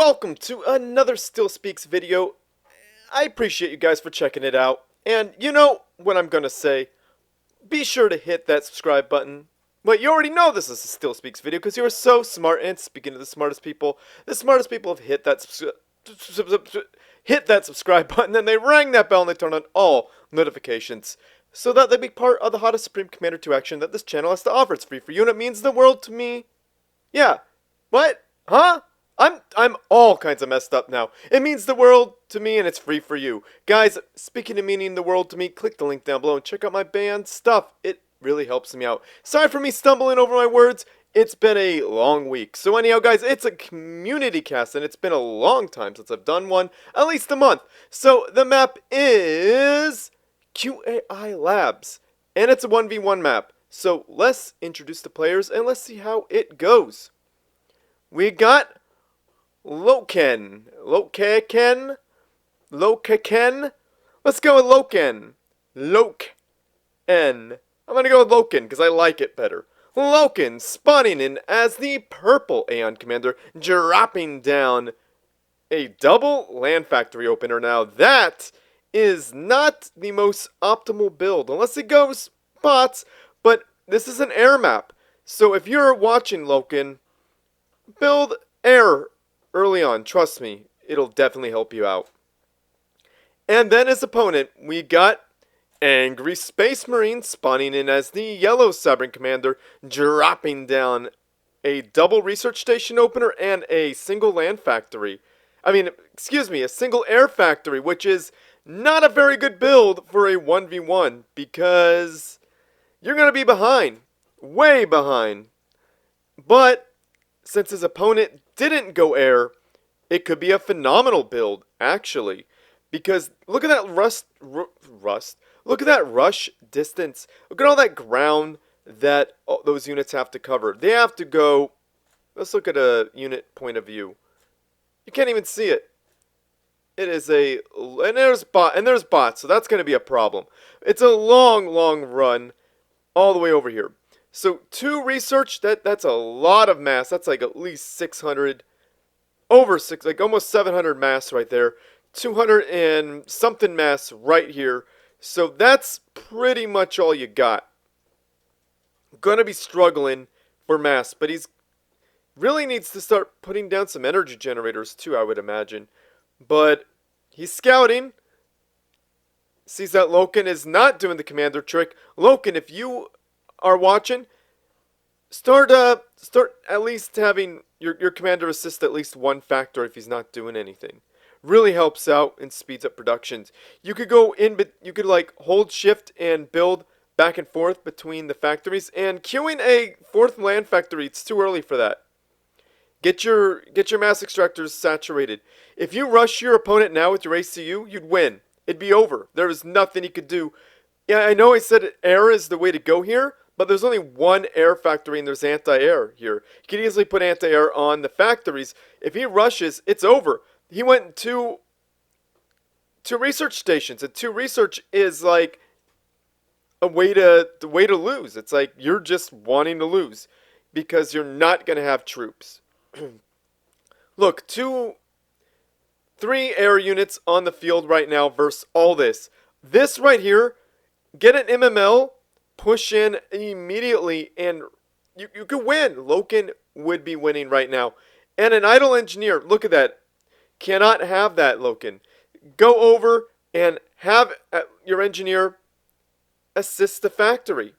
welcome to another Still Speaks video. I appreciate you guys for checking it out. And you know what I'm gonna say. Be sure to hit that subscribe button. But you already know this is a Still Speaks video because you are so smart. And speaking of the smartest people have hit that subscribe button, and they rang that bell and they turn on all notifications so that they be part of the hottest Supreme Commander 2 action that this channel has to offer. It's free for you and it means the world to me. Yeah. What? Huh? I'm all kinds of messed up now. It means the world to me and it's free for you. Guys, speaking of meaning the world to me, click the link down below and check out my band stuff. It really helps me out. Sorry for me stumbling over my words. It's been a long week. So anyhow, guys, it's a community cast and it's been a long time since I've done one. At least a month. So the map is QAI Labs. And it's a 1v1 map. So let's introduce the players and let's see how it goes. We got Logan. Lokeken. Let's go with Logan. I'm gonna go with Logan because I like it better. Logan spawning in as the purple Aeon Commander, dropping down a double land factory opener. Now that is not the most optimal build unless it goes bots, but this is an air map. So if you're watching Logan, build air early on. Trust me, it'll definitely help you out. And then his opponent, we got Angry Space Marine spawning in as the yellow Sovereign Commander, dropping down a double research station opener and a single land factory. A single air factory, which is not a very good build for a 1v1 because you're going to be behind. Way behind. But since his opponent didn't go air, it could be a phenomenal build, actually. Because look at that look at that rush distance. Look at all that ground that those units have to cover. They have to go, let's look at a unit point of view. You can't even see it. It is and there's bots, so that's going to be a problem. It's a long run all the way over here. So 2 research, that's a lot of mass. That's like at least 600, like almost 700 mass right there. 200 and something mass right here. So that's pretty much all you got. Gonna be struggling for mass, but he's really needs to start putting down some energy generators too, I would imagine. But he's scouting. Sees that Logan is not doing the commander trick. Logan, if you are watching, start at least having your commander assist at least one factor if he's not doing anything. Really helps out and speeds up productions. You could go in, but you could like hold shift and build back and forth between the factories. And queuing a 4th land factory, it's too early for that. Get your mass extractors saturated. If you rush your opponent now with your ACU, you'd win. It'd be over. There is nothing he could do. Yeah, I know I said air is the way to go here, but there's only one air factory and there's anti-air here. You could easily put anti-air on the factories. If he rushes, it's over. He went to 2 research stations, and 2 research is like a way to lose. It's like you're just wanting to lose because you're not going to have troops. Look, 3 air units on the field right now versus all this. This right here, get an MML, push in immediately, and you could win. Logan would be winning right now. And an idle engineer, look at that. Cannot have that, Logan. Go over and have your engineer assist the factory.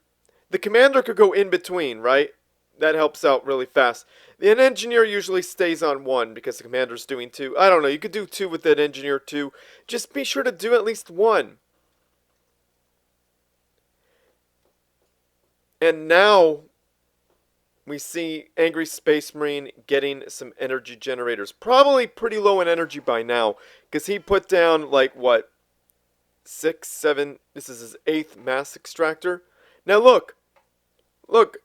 The commander could go in between, right? That helps out really fast. An engineer usually stays on 1 because the commander's doing 2. I don't know. You could do 2 with that engineer too. Just be sure to do at least 1. And now we see Angry Space Marine getting some energy generators. Probably pretty low in energy by now. Because he put down, like, what? 6, 7... This is his 8th mass extractor. Now look. Look,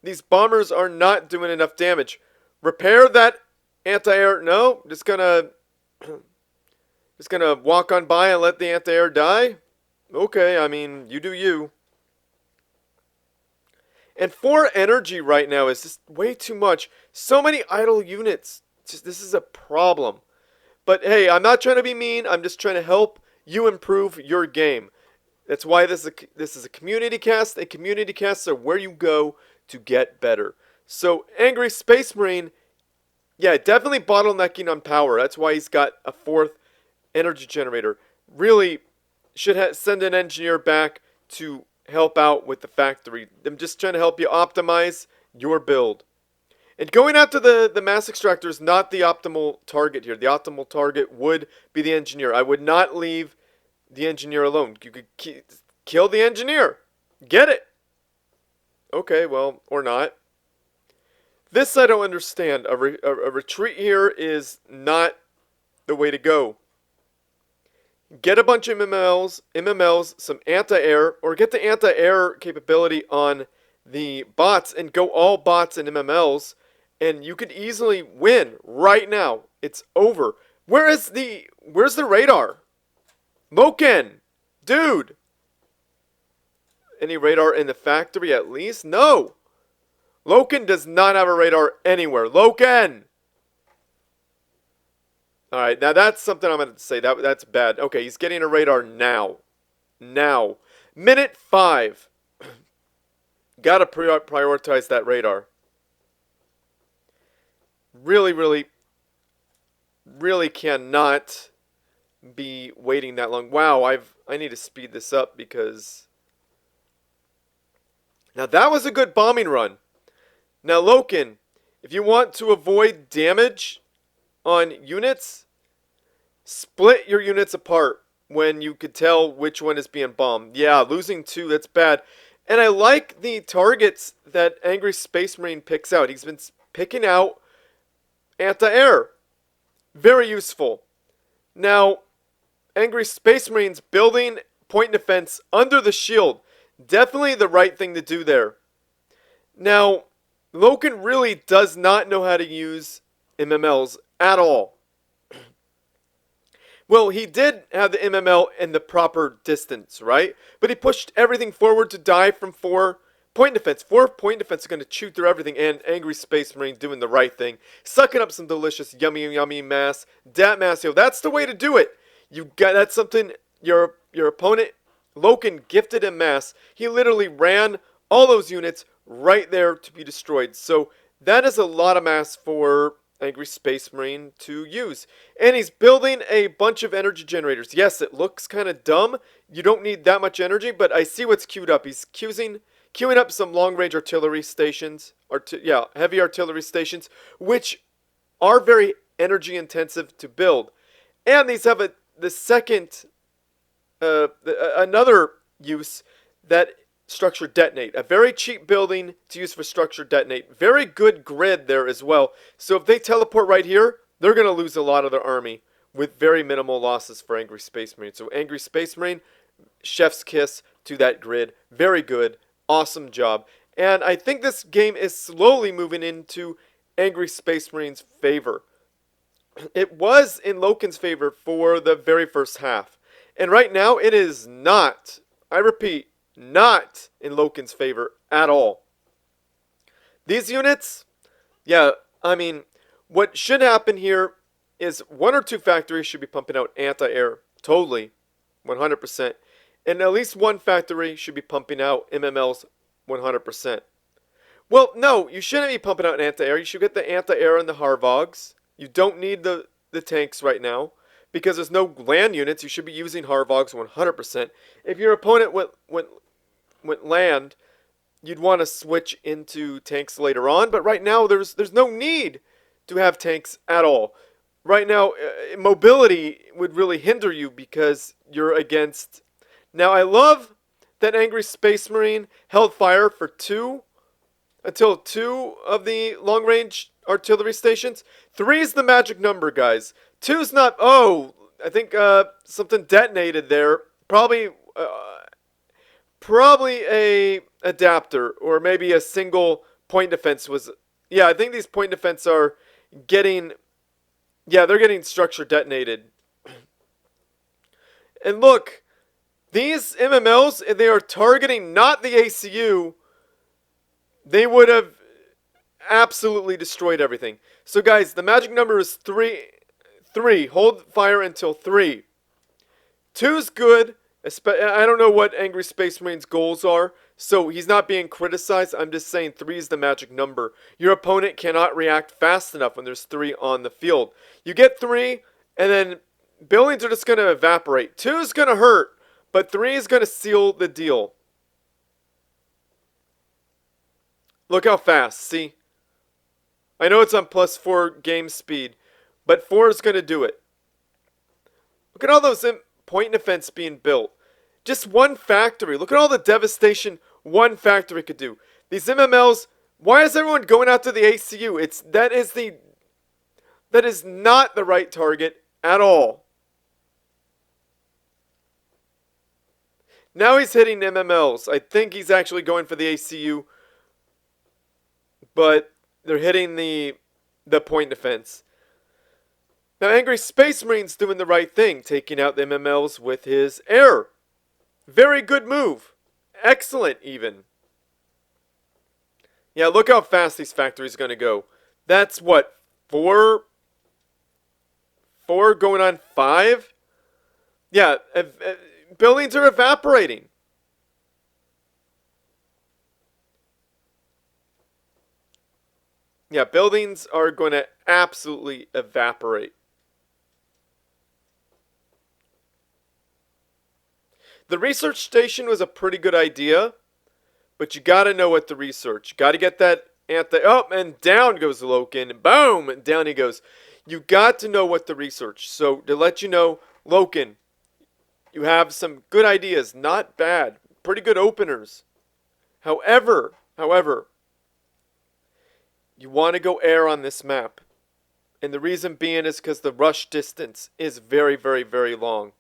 these bombers are not doing enough damage. Repair that anti-air. No, just gonna walk on by and let the anti-air die? Okay, I mean, you do you. And 4 energy right now is just way too much. So many idle units. This is a problem. But hey, I'm not trying to be mean. I'm just trying to help you improve your game. That's why this is a community cast, and community casts are where you go to get better. So, Angry Space Marine, yeah, definitely bottlenecking on power. That's why he's got a fourth energy generator. Really should send an engineer back to help out with the factory. I'm just trying to help you optimize your build. And going after the mass extractor is not the optimal target here. The optimal target would be the engineer. I would not leave the engineer alone. You could kill the engineer. Get it. Okay, well, or not. This I don't understand. A retreat here is not the way to go. Get a bunch of MMLs, some anti-air, or get the anti-air capability on the bots and go all bots and MMLs, and you could easily win right now. It's over. Where's the radar? Logan! Dude! Any radar in the factory at least? No! Logan does not have a radar anywhere. Logan! Alright, now that's something I'm going to say. That's bad. Okay, he's getting a radar now. Now. Minute 5. Gotta prioritize that radar. Really, really, really cannot be waiting that long. Wow, I need to speed this up because... Now that was a good bombing run. Now Logan, if you want to avoid damage on units, split your units apart when you could tell which one is being bombed. Yeah, losing 2, that's bad. And I like the targets that Angry Space Marine picks out. He's been picking out anti-air. Very useful. Now, Angry Space Marines building point defense under the shield. Definitely the right thing to do there. Now, Logan really does not know how to use MMLs at all. Well, he did have the MML in the proper distance, right? But he pushed everything forward to die from 4 point defense. 4 point defense is going to chew through everything, and Angry Space Marine doing the right thing. Sucking up some delicious, yummy mass. Dat mass, yo, that's the way to do it. That's something your opponent, Logan, gifted in mass. He literally ran all those units right there to be destroyed. So that is a lot of mass for Angry Space Marine to use. And he's building a bunch of energy generators. Yes, it looks kind of dumb. You don't need that much energy, but I see what's queued up. He's queuing up some long-range artillery stations. Heavy artillery stations, which are very energy intensive to build. And these have another use, that structure detonate. A very cheap building to use for structure detonate. Very good grid there as well. So if they teleport right here, they're going to lose a lot of their army with very minimal losses for Angry Space Marine. So Angry Space Marine, chef's kiss to that grid. Very good. Awesome job. And I think this game is slowly moving into Angry Space Marine's favor. It was in Logan's favor for the very first half. And right now it is not. I repeat, not in Logan's favor at all. These units, yeah, I mean, what should happen here is 1 or 2 factories should be pumping out anti-air. Totally. 100%. And at least 1 factory should be pumping out MMLs 100%. Well, no, you shouldn't be pumping out anti-air. You should get the anti-air and the Harvogs. You don't need the tanks right now. Because there's no land units, you should be using Harvogs 100%. If your opponent went land, you'd want to switch into tanks later on. But right now, there's no need to have tanks at all. Right now, mobility would really hinder you because you're against... Now, I love that Angry Space Marine held fire for until 2 of the long-range artillery stations. 3 is the magic number, guys. 2's not... Oh, I think something detonated there. Probably a adapter, or maybe a single point defense was... Yeah, I think these point defense are getting... Yeah, they're getting structure detonated. And look, these MMLs, they are targeting not the ACU. They would have absolutely destroyed everything. So guys, the magic number is 3. 3. Hold fire until 3. 2's good. I don't know what Angry Space Marine's goals are, so he's not being criticized. I'm just saying 3 is the magic number. Your opponent cannot react fast enough when there's 3 on the field. You get 3, and then buildings are just going to evaporate. 2 is going to hurt, but 3 is going to seal the deal. Look how fast, see? I know it's on +4 game speed, but 4 is going to do it. Look at all those point defense being built. Just one factory. Look at all the devastation one factory could do. These MMLs, why is everyone going after the ACU? That is not the right target at all. Now he's hitting MMLs. I think he's actually going for the ACU, but they're hitting the point defense. Now Angry Space Marine's doing the right thing, taking out the MMLs with his air. Very good move. Excellent, even. Yeah, look how fast these factories are going to go. That's what, 4 going on 5? Yeah, buildings are evaporating. Yeah, buildings are going to absolutely evaporate. The research station was a pretty good idea, but you gotta know what to research. You gotta get that oh, and down goes Logan. Boom, and down he goes. You got to know what to research. So to let you know, Logan, you have some good ideas, not bad, pretty good openers. However, you want to go air on this map. And the reason being is because the rush distance is very, very, very long.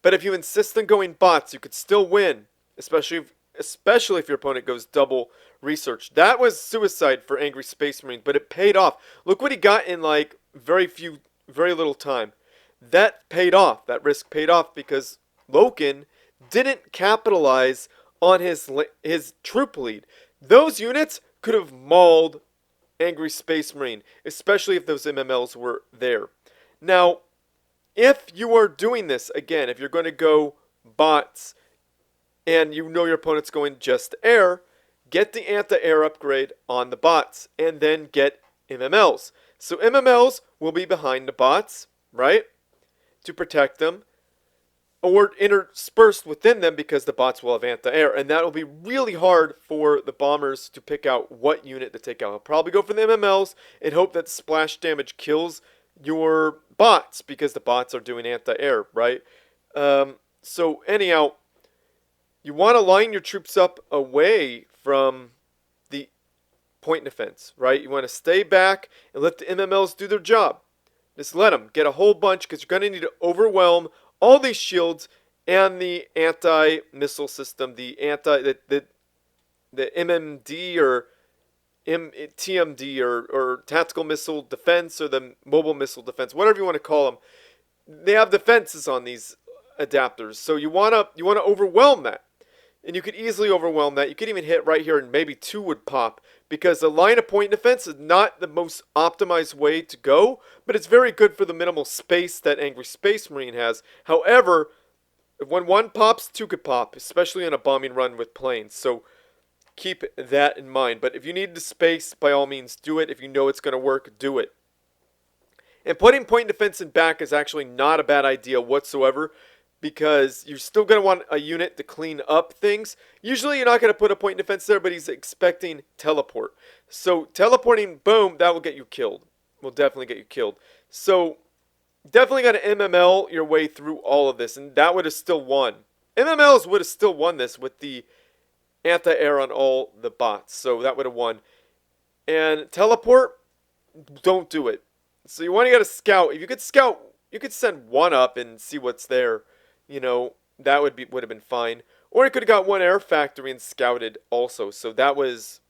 But if you insist on going bots, you could still win, especially if your opponent goes double research. That was suicide for Angry Space Marine, but it paid off. Look what he got in like very little time. That paid off. That risk paid off because Logan didn't capitalize on his troop lead. Those units could have mauled Angry Space Marine, especially if those MMLs were there. Now, if you are doing this, again, if you're going to go bots and you know your opponent's going just air, get the anti-air upgrade on the bots and then get MMLs. So MMLs will be behind the bots, right, to protect them, or interspersed within them because the bots will have anti-air. And that will be really hard for the bombers to pick out what unit to take out. I'll probably go for the MMLs and hope that splash damage kills your bots because the bots are doing anti-air, right? So anyhow, you want to line your troops up away from the point defense, right? You want to stay back and let the MMLs do their job. Just let them get a whole bunch because you're going to need to overwhelm all these shields and the anti-missile system, the MMD or TMD or tactical missile defense or the mobile missile defense, whatever you want to call them. They have defenses on these adapters, so you want to overwhelm that, and you could easily overwhelm that. You could even hit right here, and maybe 2 would pop because the line of point defense is not the most optimized way to go, but it's very good for the minimal space that Angry Space Marine has. However, when 1 pops, 2 could pop, especially on a bombing run with planes. So keep that in mind. But if you need the space, by all means, do it. If you know it's going to work, do it. And putting point defense in back is actually not a bad idea whatsoever because you're still going to want a unit to clean up things. Usually you're not going to put a point defense there, but he's expecting teleport. So teleporting, boom, that will get you killed. Will definitely get you killed. So definitely got to MML your way through all of this, and that would have still won. MMLs would have still won this with the anti-air on all the bots, so that would have won. And teleport, don't do it. So you want to get a scout. If you could scout, you could send 1 up and see what's there. You know, that would have been fine. Or you could have got 1 air factory and scouted also. So that's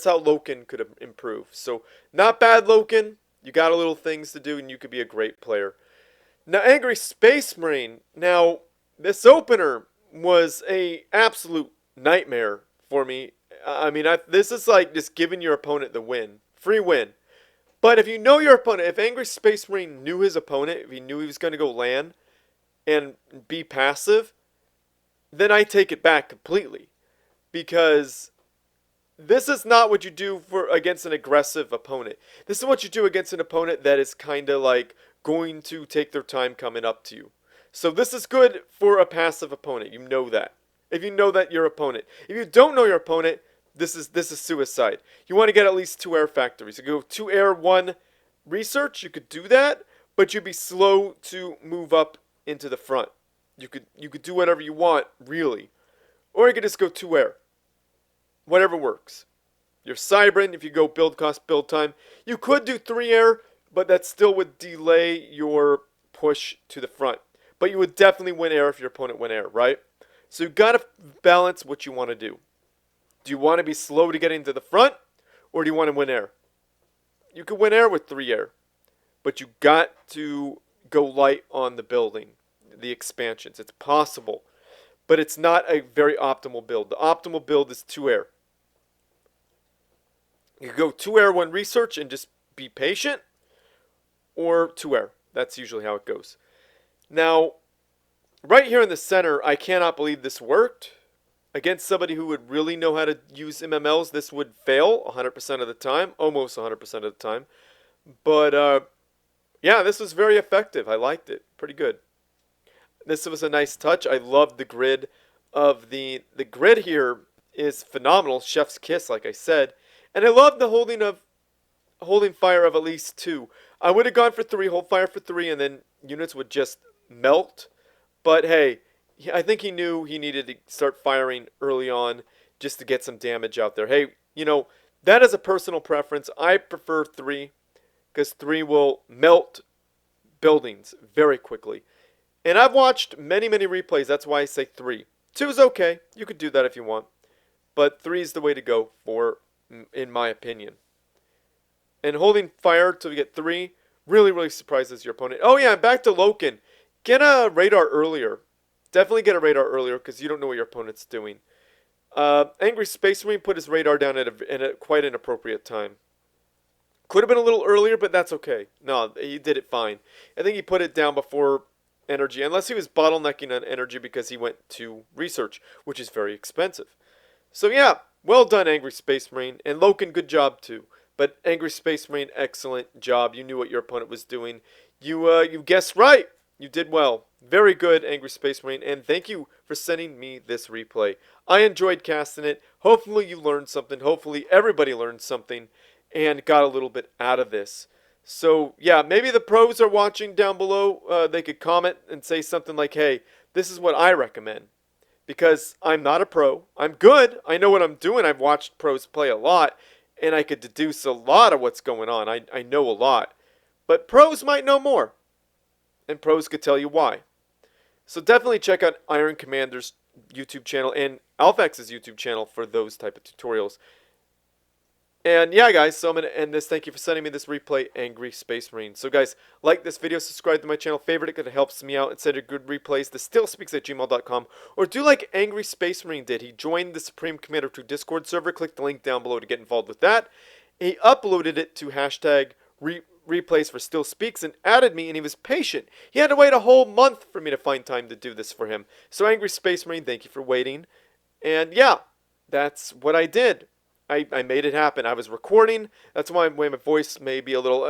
how Logan could have improved. So not bad, Logan. You got a little things to do and you could be a great player. Now Angry Space Marine. Now this opener was a absolute nightmare for me. I mean, this is like just giving your opponent the win. Free win. But if you know your opponent, if Angry Space Marine knew his opponent, if he knew he was going to go land and be passive, then I take it back completely. Because this is not what you do for against an aggressive opponent. This is what you do against an opponent that is kind of like going to take their time coming up to you. So this is good for a passive opponent. You know that. If you know that your opponent. If you don't know your opponent, this is suicide. You want to get at least 2 air factories. You go 2 air, 1 research. You could do that, but you'd be slow to move up into the front. You could do whatever you want, really. Or you could just go 2 air. Whatever works. Your Cybran, if you go build cost, build time. You could do 3 air, but that still would delay your push to the front. But you would definitely win air if your opponent went air, right? So you got to balance what you want to do. Do you want to be slow to get into the front, or do you want to win air? You could win air with 3 air, but you got to go light on the building, the expansions. It's possible, but it's not a very optimal build. The optimal build is 2 air. You could go 2 air, 1 research, and just be patient, or 2 air. That's usually how it goes. Now, right here in the center, I cannot believe this worked. Against somebody who would really know how to use MMLs, this would fail 100% of the time, almost 100% of the time. But, yeah, this was very effective. I liked it. Pretty good. This was a nice touch. I loved the grid of the grid here is phenomenal. Chef's kiss, like I said. And I love the holding fire of at least 2. I would have gone for 3, hold fire for 3, and then units would just melt. But hey, I think he knew he needed to start firing early on just to get some damage out there. Hey, that is a personal preference. I prefer 3 because 3 will melt buildings very quickly. And I've watched many, many replays. That's why I say 3. 2 is okay. You could do that if you want. But 3 is the way to go in my opinion. And holding fire till you get 3 really, really surprises your opponent. Oh yeah, back to Logan. Get a radar earlier. Definitely get a radar earlier because you don't know what your opponent's doing. Angry Space Marine put his radar down at a quite an appropriate time. Could have been a little earlier, but that's okay. No, he did it fine. I think he put it down before energy, unless he was bottlenecking on energy because he went to research, which is very expensive. So yeah, well done, Angry Space Marine. And Logan, good job too. But Angry Space Marine, excellent job. You knew what your opponent was doing. You guessed right. You did well. Very good, Angry Space Marine. And thank you for sending me this replay. I enjoyed casting it. Hopefully you learned something. Hopefully everybody learned something and got a little bit out of this. So yeah, maybe the pros are watching down below. They could comment and say something like, hey, this is what I recommend. Because I'm not a pro. I'm good. I know what I'm doing. I've watched pros play a lot. And I could deduce a lot of what's going on. I know a lot. But pros might know more. And pros could tell you why. So definitely check out Iron Commander's YouTube channel and Alphax's YouTube channel for those type of tutorials. And yeah, guys, so I'm going to end this. Thank you for sending me this replay, Angry Space Marine. So guys, like this video, subscribe to my channel, favorite it because it helps me out, and send your good replays to stillspeaks@gmail.com. Or do like Angry Space Marine did. He joined the Supreme Commander 2 Discord server. Click the link down below to get involved with that. He uploaded it to hashtag replays for Still Speaks and added me, and he was patient. He had to wait a whole month for me to find time to do this for him. So Angry Space Marine, thank you for waiting. And yeah, that's what I did. I made it happen. I was recording. That's why my voice may be a little,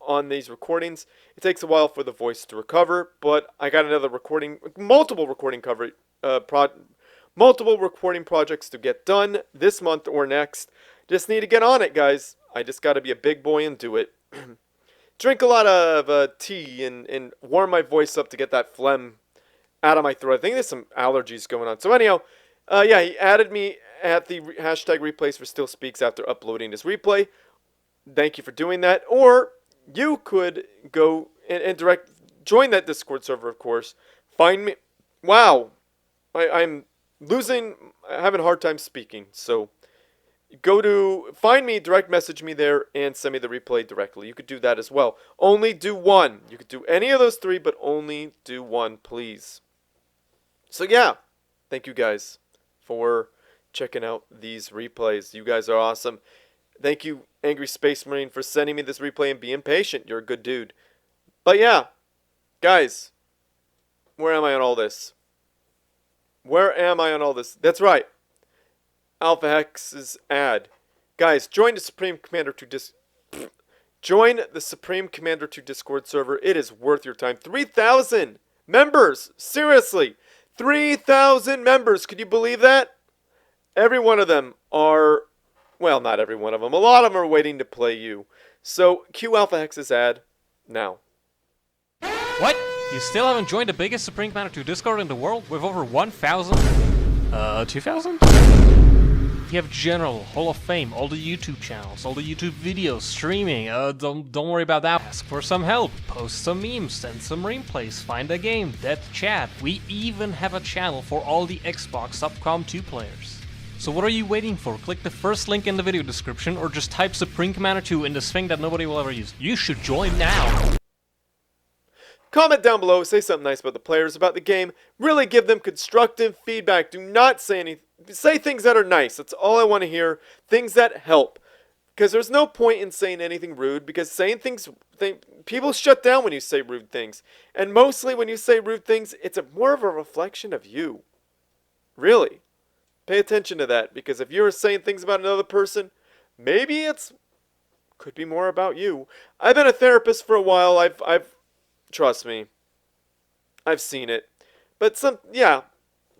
on these recordings. It takes a while for the voice to recover, but I got another multiple recording projects to get done this month or next. Just need to get on it, guys. I just got to be a big boy and do it. Drink a lot of tea and warm my voice up to get that phlegm out of my throat. I think there's some allergies going on. So anyhow, yeah, he added me at the hashtag replays for Still Speaks after uploading this replay. Thank you for doing that. Or you could go and join that Discord server, of course. Find me. Wow. I'm having a hard time speaking. So find me, direct message me there, and send me the replay directly. You could do that as well. Only do one. You could do any of those 3, but only do one, please. So yeah, thank you guys for checking out these replays. You guys are awesome. Thank you, Angry Space Marine, for sending me this replay and being patient. You're a good dude. But yeah, guys, where am I on all this? Where am I on all this? That's right. Alpha Hex's ad. Guys, join the Supreme Commander 2 Discord server. It is worth your time. 3,000 members. Seriously. 3,000 members. Could you believe that? Every one of them are, well, not every one of them. A lot of them are waiting to play you. So, cue Alpha Hex's ad now. What? You still haven't joined the biggest Supreme Commander 2 Discord in the world with over 1,000? 2,000? You have General, Hall of Fame, all the YouTube channels, all the YouTube videos, streaming. Don't worry about that. Ask for some help, post some memes, send some replays, find a game, dead chat. We even have a channel for all the Xbox Subcom 2 players. So what are you waiting for? Click the first link in the video description or just type Supreme Commander 2 in this thing that nobody will ever use. You should join now. Comment down below, say something nice about the players, about the game. Really give them constructive feedback. Do not say anything. Say things that are nice. That's all I want to hear. Things that help. Because there's no point in saying anything rude, because saying things, people shut down when you say rude things. And mostly when you say rude things, it's more of a reflection of you. Really. Pay attention to that, because if you're saying things about another person, maybe could be more about you. I've been a therapist for a while. I've trust me, I've seen it. But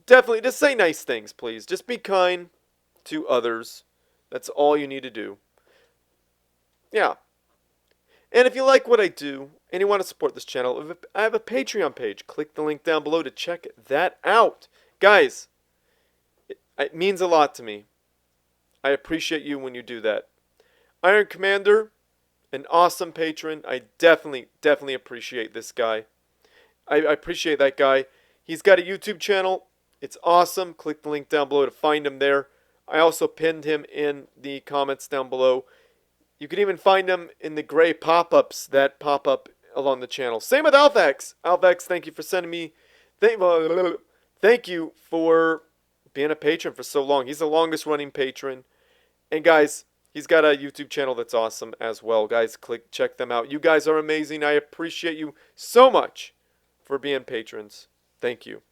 definitely, just say nice things, please. Just be kind to others. That's all you need to do. Yeah. And if you like what I do, and you want to support this channel, I have a Patreon page. Click the link down below to check that out. Guys, it means a lot to me. I appreciate you when you do that. Iron Commander, an awesome patron. I definitely appreciate this guy. I appreciate that guy. He's got a YouTube channel. It's awesome. Click the link down below to find him there. I also pinned him in the comments down below. You can even find him in the gray pop-ups that pop up along the channel. Same with Alphax. Alphax, thank you for sending me. Thank you for being a patron for so long. He's the longest running patron. And guys, he's got a YouTube channel that's awesome as well. Guys, check them out. You guys are amazing. I appreciate you so much for being patrons. Thank you.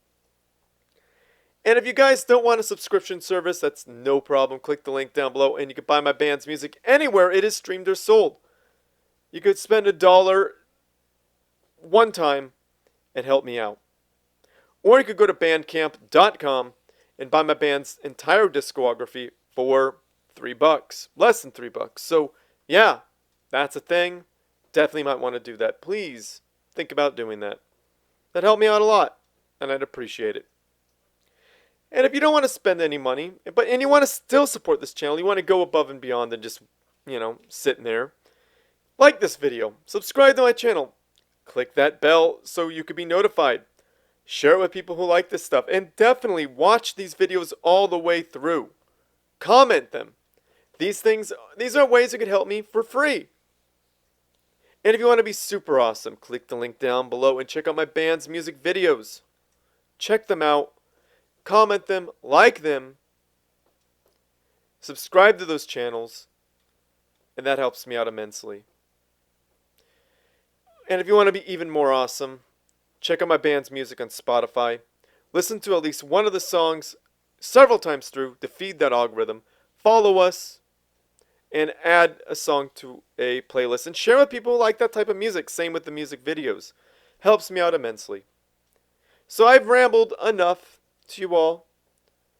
And if you guys don't want a subscription service, that's no problem. Click the link down below and you can buy my band's music anywhere it is streamed or sold. You could spend $1 one time and help me out. Or you could go to bandcamp.com and buy my band's entire discography for $3, less than $3. So yeah, that's a thing. Definitely might want to do that. Please think about doing that. That'd help me out a lot, and I'd appreciate it. And if you don't want to spend any money, and you want to still support this channel, you want to go above and beyond than just, sitting there, like this video, subscribe to my channel, click that bell so you can be notified, share it with people who like this stuff, and definitely watch these videos all the way through. Comment them. These are ways you could help me for free. And if you want to be super awesome, click the link down below and check out my band's music videos. Check them out. Comment them. Like them. Subscribe to those channels. And that helps me out immensely. And if you want to be even more awesome, check out my band's music on Spotify. Listen to at least one of the songs several times through to feed that algorithm. Follow us. And add a song to a playlist. And share with people who like that type of music. Same with the music videos. Helps me out immensely. So I've rambled enough to you all.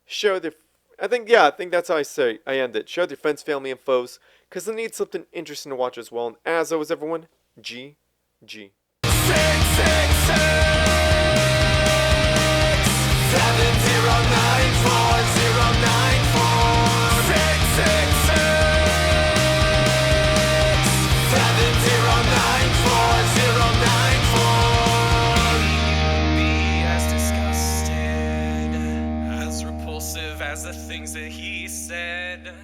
Share with your... I think that's how I end it. Share with your friends, family, and foes. Because they need something interesting to watch as well. And as always, everyone, GG. 666 as the things that he said.